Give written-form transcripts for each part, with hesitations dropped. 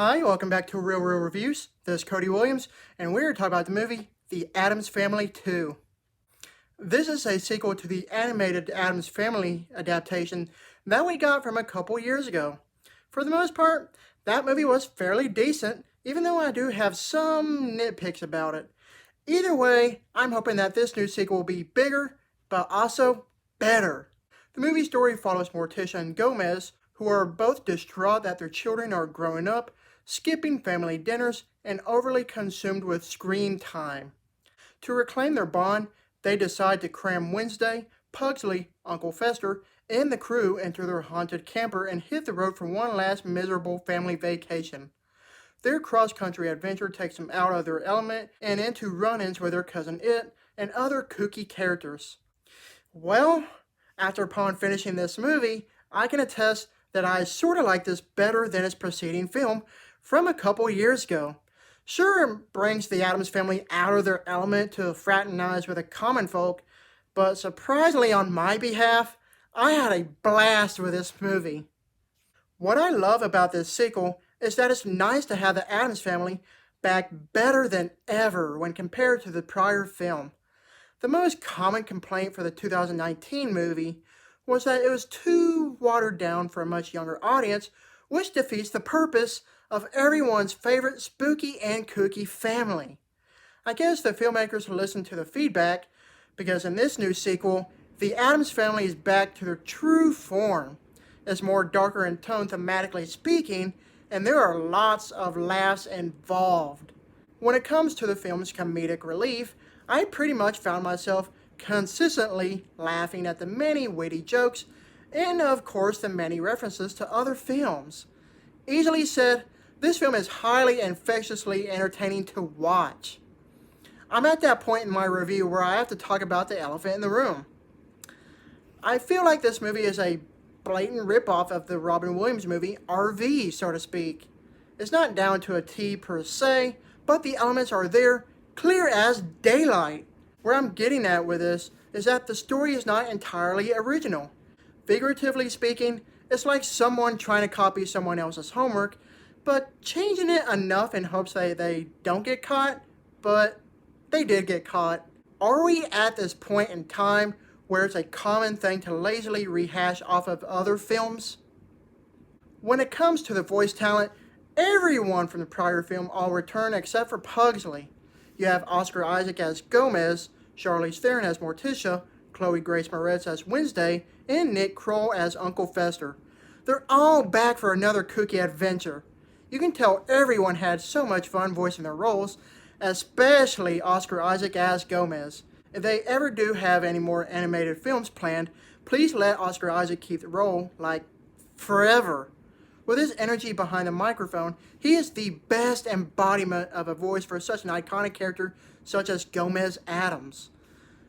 Hi, welcome back to Real Reviews. This is Cody Williams, and we're talking about the movie The Addams Family 2. This is a sequel to the animated Addams Family adaptation that we got from a couple years ago. For the most part, that movie was fairly decent, even though I do have some nitpicks about it. Either way, I'm hoping that this new sequel will be bigger, but also better. The movie story follows Morticia and Gomez, who are both distraught that their children are growing up, skipping family dinners, and overly consumed with screen time. To reclaim their bond, they decide to cram Wednesday, Pugsley, Uncle Fester, and the crew into their haunted camper and hit the road for one last miserable family vacation. Their cross-country adventure takes them out of their element and into run-ins with their cousin It and other kooky characters. Well, upon finishing this movie, I can attest that I sort of like this better than its preceding film from a couple years ago. Sure, it brings the Addams family out of their element to fraternize with the common folk, but surprisingly on my behalf, I had a blast with this movie. What I love about this sequel is that it's nice to have the Addams family back better than ever when compared to the prior film. The most common complaint for the 2019 movie was that it was too watered down for a much younger audience, which defeats the purpose of everyone's favorite spooky and kooky family. I guess the filmmakers listened to the feedback, because in this new sequel, the Addams family is back to their true form. It's more darker in tone thematically speaking, and there are lots of laughs involved. When it comes to the film's comedic relief, I pretty much found myself consistently laughing at the many witty jokes and of course the many references to other films. Easily said, this film is highly infectiously entertaining to watch. I'm at that point in my review where I have to talk about the elephant in the room. I feel like this movie is a blatant ripoff of the Robin Williams movie RV, so to speak. It's not down to a T per se, but the elements are there, clear as daylight. Where I'm getting at with this is that the story is not entirely original. Figuratively speaking, it's like someone trying to copy someone else's homework, but changing it enough in hopes that they don't get caught, but they did get caught. Are we at this point in time where it's a common thing to lazily rehash off of other films? When it comes to the voice talent, everyone from the prior film all return except for Pugsley. You have Oscar Isaac as Gomez, Charlize Theron as Morticia, Chloë Grace Moretz as Wednesday, and Nick Kroll as Uncle Fester. They're all back for another kooky adventure. You can tell everyone had so much fun voicing their roles, especially Oscar Isaac as Gomez. If they ever do have any more animated films planned, please let Oscar Isaac keep the role, like, forever. With his energy behind the microphone, he is the best embodiment of a voice for such an iconic character such as Gomez Addams.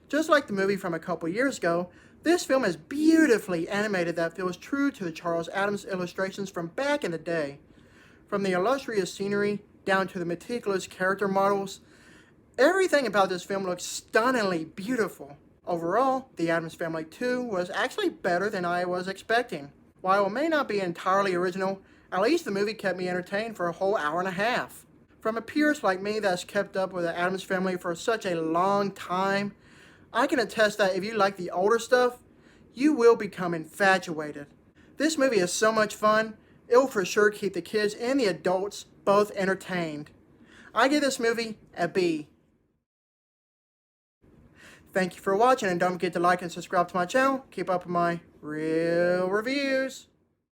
Just like the movie from a couple years ago, this film is beautifully animated that feels true to the Charles Addams illustrations from back in the day. From the illustrious scenery down to the meticulous character models, everything about this film looks stunningly beautiful. Overall, The Addams Family 2 was actually better than I was expecting. While it may not be entirely original, at least the movie kept me entertained for a whole hour and a half. From a purist like me that's kept up with the Addams Family for such a long time, I can attest that if you like the older stuff, you will become infatuated. This movie is so much fun, it'll for sure keep the kids and the adults both entertained. I give this movie a B. Thank you for watching, and don't forget to like and subscribe to my channel. Keep up with my real reviews.